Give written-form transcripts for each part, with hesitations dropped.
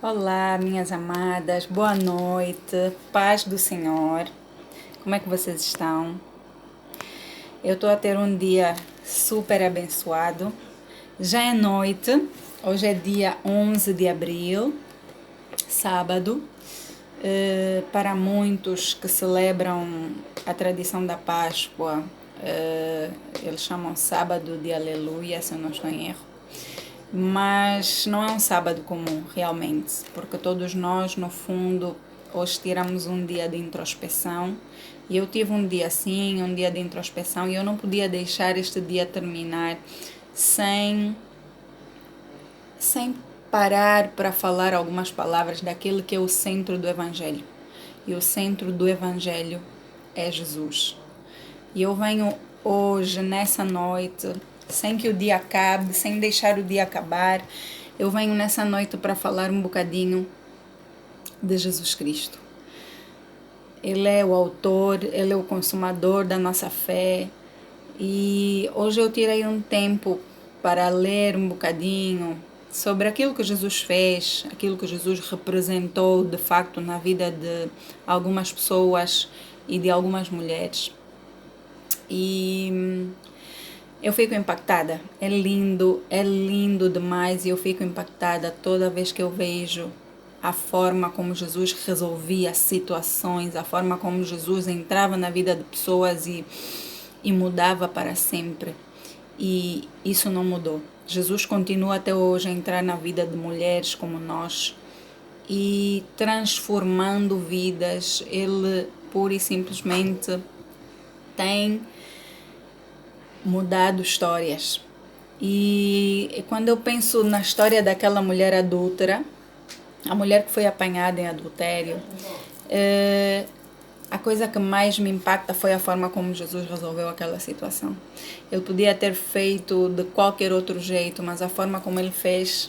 Olá, minhas amadas, boa noite, paz do Senhor. Como é que vocês estão? Eu estou a ter um dia super abençoado. Já é noite, hoje é dia 11 de abril, sábado. Para muitos que celebram a tradição da Páscoa, eles chamam sábado de Aleluia, se eu não estou em erro. Mas não é um sábado comum, realmente, porque todos nós, no fundo, hoje tiramos um dia de introspeção. E eu tive um dia assim, um dia de introspeção, e eu não podia deixar este dia terminar sem, sem parar para falar algumas palavras daquele que é o centro do Evangelho. E o centro do Evangelho é Jesus. E eu venho hoje, nessa noite, sem que o dia acabe, sem deixar o dia acabar, eu venho nessa noite para falar um bocadinho de Jesus Cristo. Ele é o autor, ele é o consumador da nossa fé. E hoje eu tirei um tempo para ler um bocadinho sobre aquilo que Jesus fez, aquilo que Jesus representou de facto na vida de algumas pessoas e de algumas mulheres. E eu fico impactada. É lindo demais e eu fico impactada toda vez que eu vejo a forma como Jesus resolvia situações, a forma como Jesus entrava na vida de pessoas e mudava para sempre. E isso não mudou. Jesus continua até hoje a entrar na vida de mulheres como nós e transformando vidas. Ele pura e simplesmente tem mudado histórias. E quando eu penso na história daquela mulher adúltera, a mulher que foi apanhada em adultério, a coisa que mais me impacta foi a forma como Jesus resolveu aquela situação. Ele podia ter feito de qualquer outro jeito, mas a forma como ele faz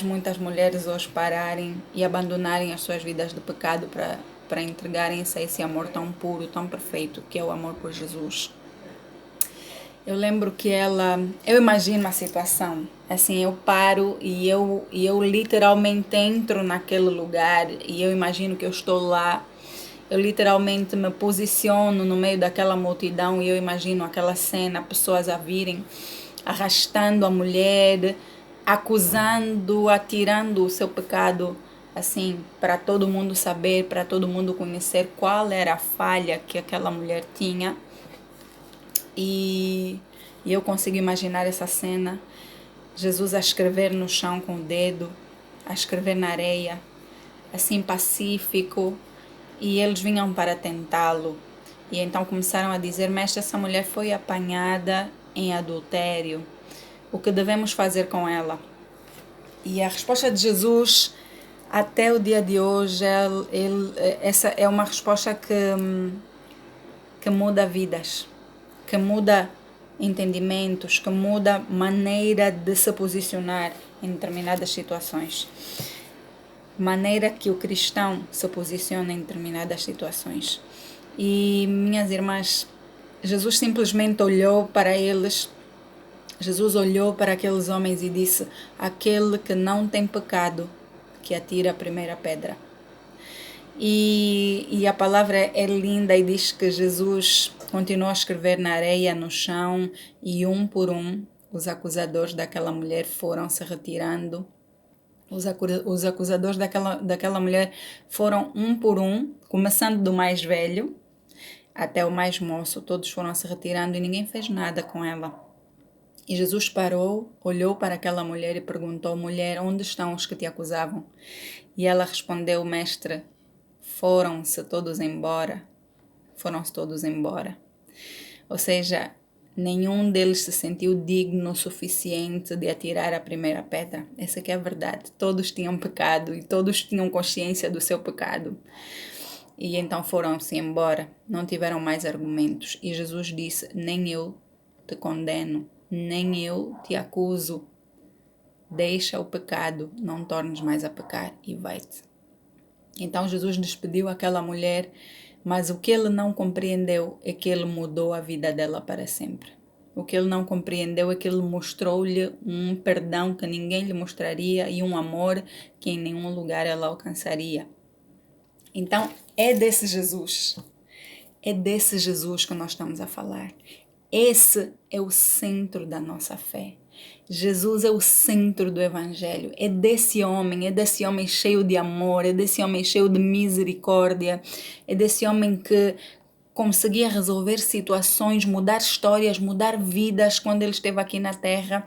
muitas mulheres hoje pararem e abandonarem as suas vidas de pecado para entregarem-se a esse amor tão puro, tão perfeito, que é o amor por Jesus. Eu lembro que eu imagino a situação, assim, eu paro e eu literalmente entro naquele lugar e eu imagino que eu estou lá, eu literalmente me posiciono no meio daquela multidão e eu imagino aquela cena, pessoas a virem, arrastando a mulher, acusando, atirando o seu pecado, assim, para todo mundo saber, para todo mundo conhecer qual era a falha que aquela mulher tinha. E eu consigo imaginar essa cena, Jesus a escrever no chão com o dedo, a escrever na areia, assim pacífico, e eles vinham para tentá-lo. E então começaram a dizer: mestre, essa mulher foi apanhada em adultério, o que devemos fazer com ela? E a resposta de Jesus, até o dia de hoje, essa é uma resposta que muda vidas, que muda entendimentos, que muda maneira de se posicionar em determinadas situações. Maneira que o cristão se posiciona em determinadas situações. E, minhas irmãs, Jesus simplesmente olhou para eles, Jesus olhou para aqueles homens e disse: aquele que não tem pecado, que atira a primeira pedra. E a palavra é linda e diz que Jesus continuou a escrever na areia, no chão, e um por um os acusadores daquela mulher foram se retirando. Os acusadores daquela mulher foram um por um, começando do mais velho até o mais moço, todos foram se retirando e ninguém fez nada com ela. E Jesus parou, olhou para aquela mulher e perguntou: mulher, onde estão os que te acusavam? E ela respondeu: mestre, foram-se todos embora. Foram-se todos embora. Ou seja, nenhum deles se sentiu digno o suficiente de atirar a primeira pedra. Essa que é a verdade. Todos tinham pecado e todos tinham consciência do seu pecado. E então foram-se embora. Não tiveram mais argumentos. E Jesus disse: nem eu te condeno, nem eu te acuso. Deixa o pecado, não tornes mais a pecar e vai-te. Então Jesus despediu aquela mulher, mas o que ele não compreendeu é que ele mudou a vida dela para sempre. O que ele não compreendeu é que ele mostrou-lhe um perdão que ninguém lhe mostraria e um amor que em nenhum lugar ela alcançaria. Então, é desse Jesus. É desse Jesus que nós estamos a falar. Esse é o centro da nossa fé. Jesus é o centro do Evangelho. É desse homem cheio de amor, é desse homem cheio de misericórdia, é desse homem que conseguia resolver situações, mudar histórias, mudar vidas quando ele esteve aqui na Terra.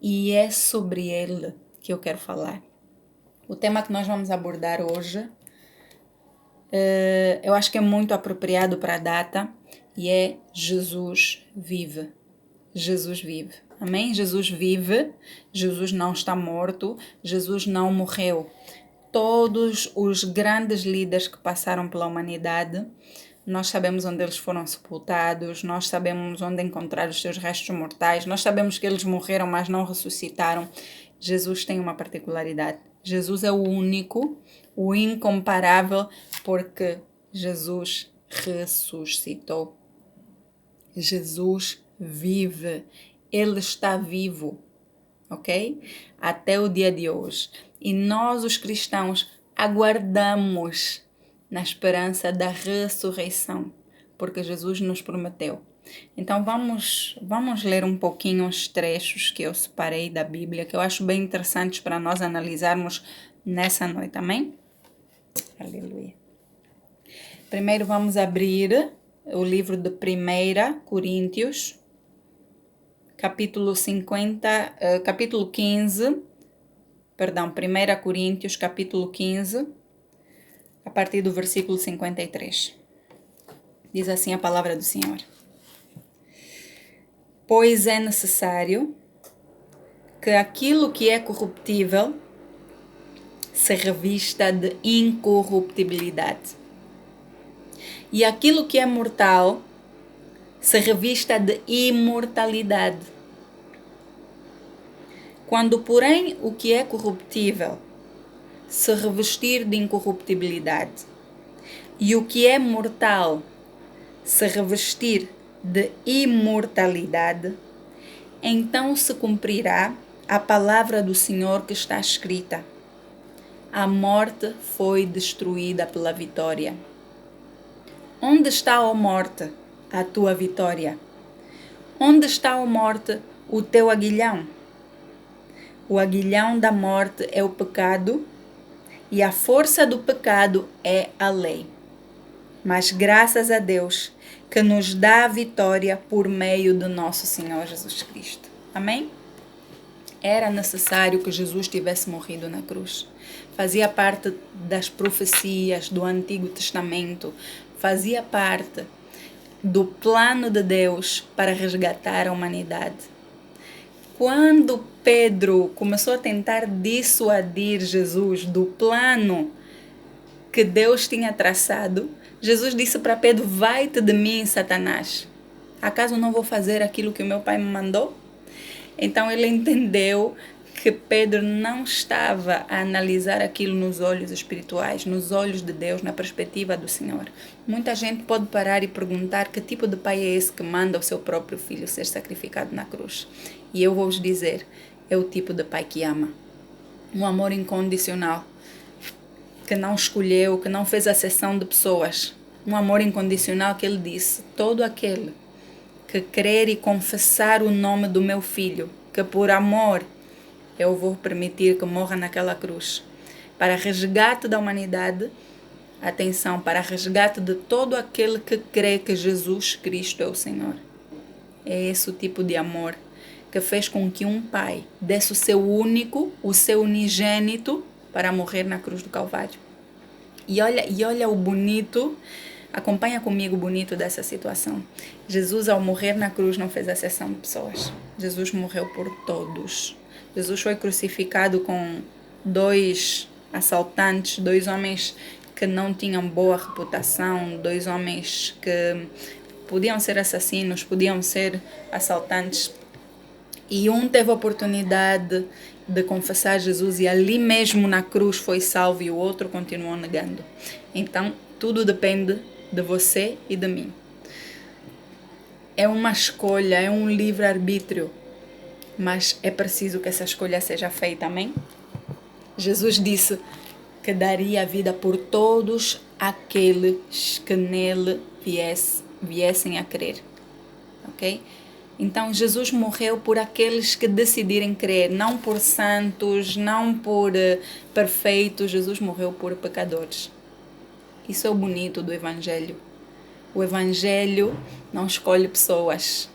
E é sobre ele que eu quero falar. O tema que nós vamos abordar hoje, eu acho que é muito apropriado para a data, e é Jesus vive. Jesus vive. Amém? Jesus vive. Jesus não está morto. Jesus não morreu. Todos os grandes líderes que passaram pela humanidade, nós sabemos onde eles foram sepultados, nós sabemos onde encontrar os seus restos mortais, nós sabemos que eles morreram, mas não ressuscitaram. Jesus tem uma particularidade. Jesus é o único, o incomparável, porque Jesus ressuscitou. Jesus vive. Ele está vivo, ok? Até o dia de hoje. E nós, os cristãos, aguardamos na esperança da ressurreição, porque Jesus nos prometeu. Então vamos ler um pouquinho os trechos que eu separei da Bíblia, que eu acho bem interessantes para nós analisarmos nessa noite, amém? Aleluia. Primeiro vamos abrir o livro de 1 Coríntios, capítulo 15, 1 Coríntios, capítulo 15, a partir do versículo 53. Diz assim a palavra do Senhor. Pois é necessário que aquilo que é corruptível se revista de incorruptibilidade, e aquilo que é mortal se revista de imortalidade. Quando, porém, o que é corruptível se revestir de incorruptibilidade, e o que é mortal se revestir de imortalidade, então se cumprirá a palavra do Senhor que está escrita: a morte foi destruída pela vitória. Onde está, ó morte, a tua vitória? Onde está, ó morte, o teu aguilhão? O aguilhão da morte é o pecado, e a força do pecado é a lei. Mas graças a Deus, que nos dá a vitória por meio do nosso Senhor Jesus Cristo. Amém? Era necessário que Jesus tivesse morrido na cruz. Fazia parte das profecias do Antigo Testamento, fazia parte do plano de Deus para resgatar a humanidade. Quando Pedro começou a tentar dissuadir Jesus do plano que Deus tinha traçado, Jesus disse para Pedro: vai-te de mim, Satanás. Acaso não vou fazer aquilo que o meu pai me mandou? Então ele entendeu que Pedro não estava a analisar aquilo nos olhos espirituais, nos olhos de Deus, na perspectiva do Senhor. Muita gente pode parar e perguntar que tipo de pai é esse que manda o seu próprio filho ser sacrificado na cruz. E eu vou vos dizer, é o tipo de pai que ama. Um amor incondicional, que não escolheu, que não fez acessão de pessoas. Um amor incondicional que ele disse: todo aquele que crer e confessar o nome do meu filho, que por amor eu vou permitir que morra naquela cruz, para resgate da humanidade, atenção, para resgate de todo aquele que crê que Jesus Cristo é o Senhor. É esse o tipo de amor que fez com que um pai desse o seu único, o seu unigênito, para morrer na cruz do Calvário. E olha o bonito, acompanha comigo o bonito dessa situação. Jesus, ao morrer na cruz, não fez exceção de pessoas. Jesus morreu por todos. Jesus foi crucificado com 2 assaltantes, 2 homens que não tinham boa reputação, 2 homens que podiam ser assassinos, podiam ser assaltantes. E um teve a oportunidade de confessar Jesus e ali mesmo na cruz foi salvo, e o outro continuou negando. Então, tudo depende de você e de mim. é uma escolha, é um livre-arbítrio, mas é preciso que essa escolha seja feita, amém? Jesus disse que daria a vida por todos aqueles que nele viessem a crer, ok? Então Jesus morreu por aqueles que decidirem crer, não por santos, não por perfeitos. Jesus morreu por pecadores. Isso é o bonito do Evangelho. O Evangelho não escolhe pessoas,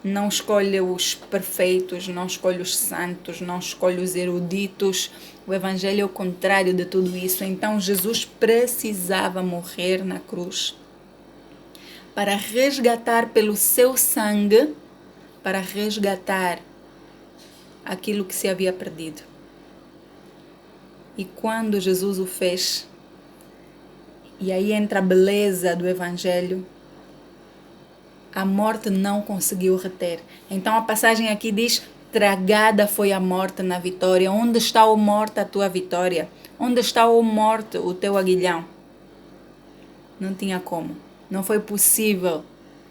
não escolhe os perfeitos, não escolhe os santos, não escolhe os eruditos. O Evangelho é o contrário de tudo isso. Então Jesus precisava morrer na cruz para resgatar pelo seu sangue, para resgatar aquilo que se havia perdido. E quando Jesus o fez, e aí entra a beleza do Evangelho, a morte não conseguiu reter. Então a passagem aqui diz: tragada foi a morte na vitória. Onde está, ó morte, a tua vitória? Onde está, ó morte, o teu aguilhão? Não tinha como. Não foi possível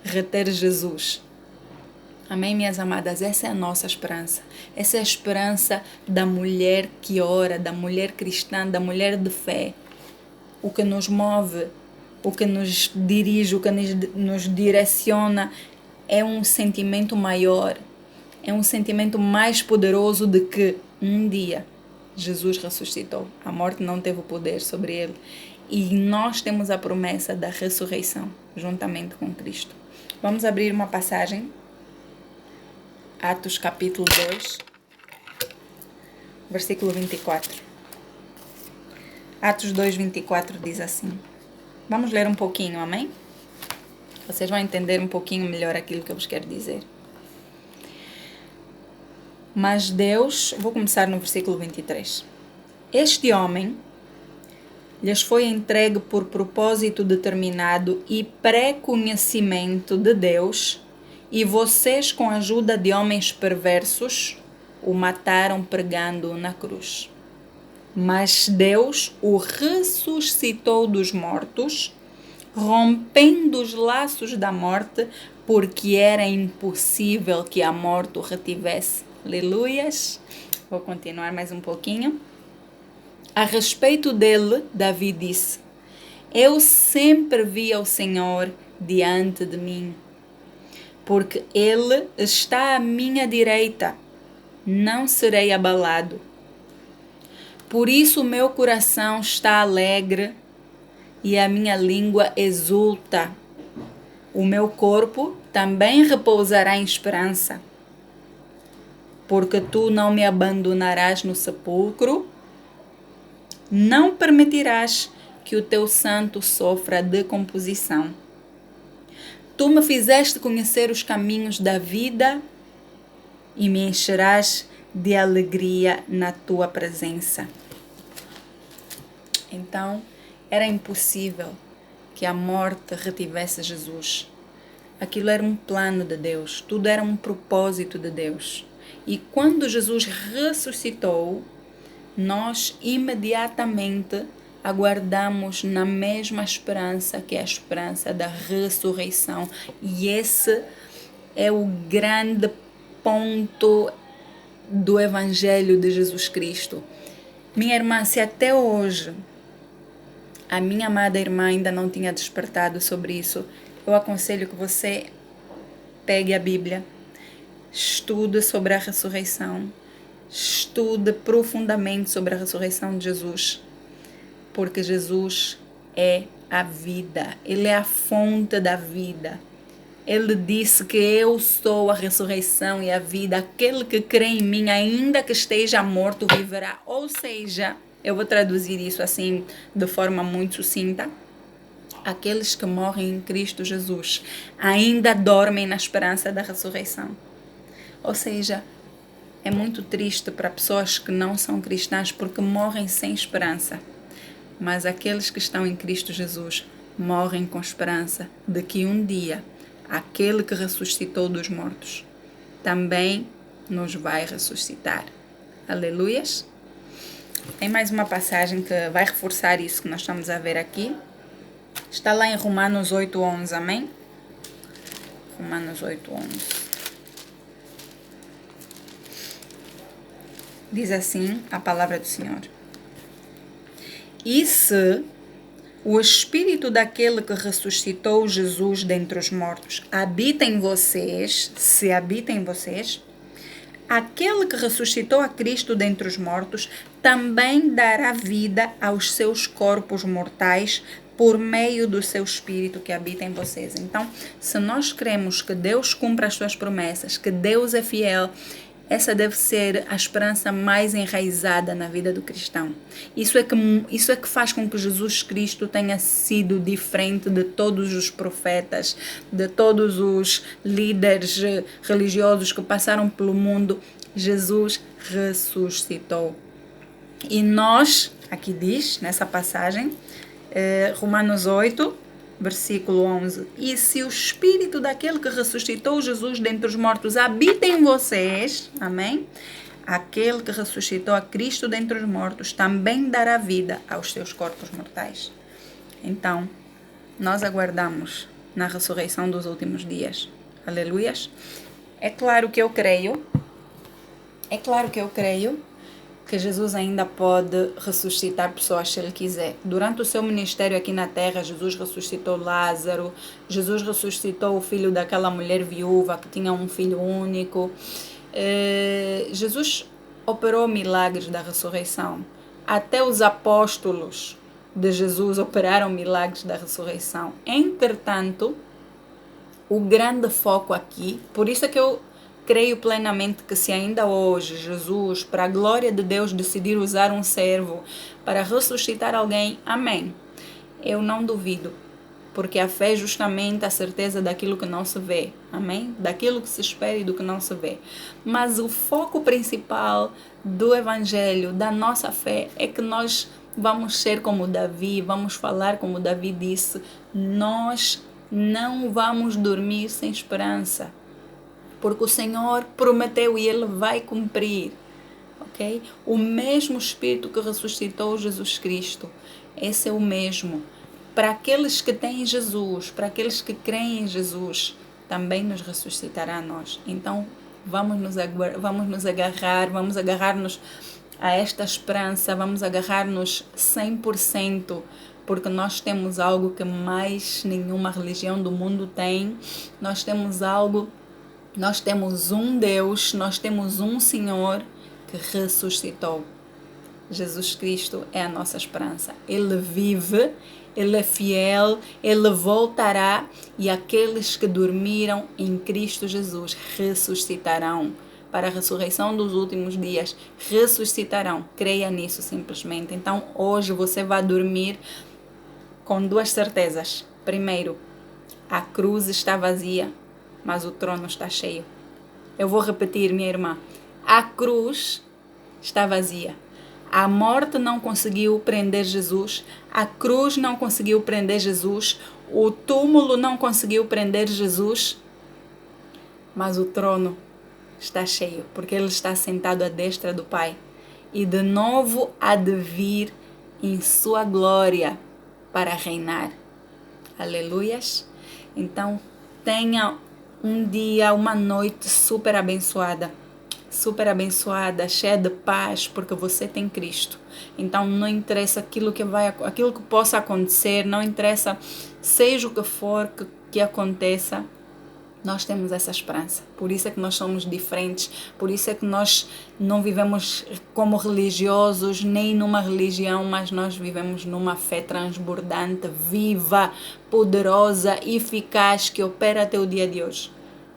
reter Jesus. Amém, minhas amadas? Essa é a nossa esperança. Essa é a esperança da mulher que ora, da mulher cristã, da mulher de fé. O que nos move, o que nos dirige, o que nos direciona é um sentimento maior, é um sentimento mais poderoso de que um dia Jesus ressuscitou. A morte não teve poder sobre ele. E nós temos a promessa da ressurreição, juntamente com Cristo. Vamos abrir uma passagem. Atos capítulo 2, versículo 24. Atos 2, 24 diz assim. Vamos ler um pouquinho, amém? Vocês vão entender um pouquinho melhor aquilo que eu vos quero dizer. Mas Deus, vou começar no versículo 23. Este homem lhes foi entregue por propósito determinado e pré-conhecimento de Deus, e vocês, com a ajuda de homens perversos, o mataram pregando-o na cruz. Mas Deus o ressuscitou dos mortos, rompendo os laços da morte, porque era impossível que a morte o retivesse. Aleluias! Vou continuar mais um pouquinho. A respeito dele, Davi disse: eu sempre vi ao Senhor diante de mim, porque ele está à minha direita, não serei abalado. Por isso o meu coração está alegre e a minha língua exulta. O meu corpo também repousará em esperança, porque tu não me abandonarás no sepulcro, não permitirás que o teu santo sofra decomposição. Tu me fizeste conhecer os caminhos da vida e me encherás de alegria na tua presença. Então, era impossível que a morte retivesse Jesus. Aquilo era um plano de Deus, tudo era um propósito de Deus. E quando Jesus ressuscitou, nós imediatamente aguardamos na mesma esperança, que é a esperança da ressurreição. E esse é o grande ponto do Evangelho de Jesus Cristo. Minha irmã, se até hoje a minha amada irmã ainda não tinha despertado sobre isso, eu aconselho que você pegue a Bíblia, estude sobre a ressurreição, estude profundamente sobre a ressurreição de Jesus, porque Jesus é a vida, Ele é a fonte da vida. Ele disse que eu sou a ressurreição e a vida. Aquele que crê em mim, ainda que esteja morto, viverá. Ou seja, eu vou traduzir isso assim de forma muito sucinta. Aqueles que morrem em Cristo Jesus ainda dormem na esperança da ressurreição. Ou seja, é muito triste para pessoas que não são cristãs porque morrem sem esperança. Mas aqueles que estão em Cristo Jesus morrem com esperança de que um dia aquele que ressuscitou dos mortos também nos vai ressuscitar. Aleluias! Tem mais uma passagem que vai reforçar isso que nós estamos a ver aqui. Está lá em Romanos 8:11, amém? Romanos 8:11. Diz assim a palavra do Senhor. E se o Espírito daquele que ressuscitou Jesus dentre os mortos habita em vocês, se habita em vocês, aquele que ressuscitou a Cristo dentre os mortos também dará vida aos seus corpos mortais por meio do seu Espírito que habita em vocês. Então, se nós cremos que Deus cumpre as suas promessas, que Deus é fiel, essa deve ser a esperança mais enraizada na vida do cristão. Isso é que faz com que Jesus Cristo tenha sido diferente de todos os profetas, de todos os líderes religiosos que passaram pelo mundo. Jesus ressuscitou. E nós, aqui diz, nessa passagem, Romanos 8, versículo 11. E se o Espírito daquele que ressuscitou Jesus dentre os mortos habita em vocês, amém? Aquele que ressuscitou a Cristo dentre os mortos também dará vida aos seus corpos mortais. Então, nós aguardamos na ressurreição dos últimos dias. Aleluias. É claro que eu creio que Jesus ainda pode ressuscitar pessoas se Ele quiser. Durante o seu ministério aqui na terra, Jesus ressuscitou Lázaro, Jesus ressuscitou o filho daquela mulher viúva que tinha um filho único. Jesus operou milagres da ressurreição. Até os apóstolos de Jesus operaram milagres da ressurreição. Entretanto, o grande foco aqui, por isso é que eu creio plenamente que se ainda hoje Jesus, para a glória de Deus, decidir usar um servo para ressuscitar alguém, amém. Eu não duvido, porque a fé é justamente a certeza daquilo que não se vê, amém? Daquilo que se espera e do que não se vê. Mas o foco principal do Evangelho, da nossa fé, é que nós vamos ser como Davi, vamos falar como Davi disse, nós não vamos dormir sem esperança. Porque o Senhor prometeu e Ele vai cumprir, ok? O mesmo Espírito que ressuscitou Jesus Cristo, esse é o mesmo. Para aqueles que têm Jesus, para aqueles que creem em Jesus, também nos ressuscitará a nós. Então, vamos nos agarrar-nos a esta esperança, vamos agarrar-nos 100%, porque nós temos algo que mais nenhuma religião do mundo tem. Nós temos um Deus, nós temos um Senhor que ressuscitou. Jesus Cristo é a nossa esperança. Ele vive, Ele é fiel, Ele voltará e aqueles que dormiram em Cristo Jesus ressuscitarão. Para a ressurreição dos últimos dias, ressuscitarão. Creia nisso simplesmente. Então, hoje você vai dormir com duas certezas. Primeiro, a cruz está vazia, mas o trono está cheio. Eu vou repetir, minha irmã. A cruz está vazia. A morte não conseguiu prender Jesus. A cruz não conseguiu prender Jesus. O túmulo não conseguiu prender Jesus. Mas o trono está cheio, porque Ele está sentado à destra do Pai. E de novo há de vir em sua glória para reinar. Aleluias. Então, tenha um dia, uma noite super abençoada, cheia de paz, porque você tem Cristo. Então não interessa aquilo que possa acontecer, não interessa, seja o que for que aconteça, nós temos essa esperança. Por isso é que nós somos diferentes, por isso é que nós não vivemos como religiosos, nem numa religião, mas nós vivemos numa fé transbordante, viva, poderosa, eficaz, que opera até o dia de hoje.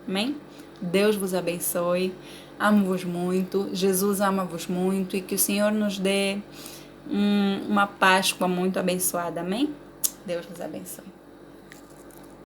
Amém? Deus vos abençoe, amo-vos muito, Jesus ama-vos muito e que o Senhor nos dê uma Páscoa muito abençoada. Amém? Deus vos abençoe.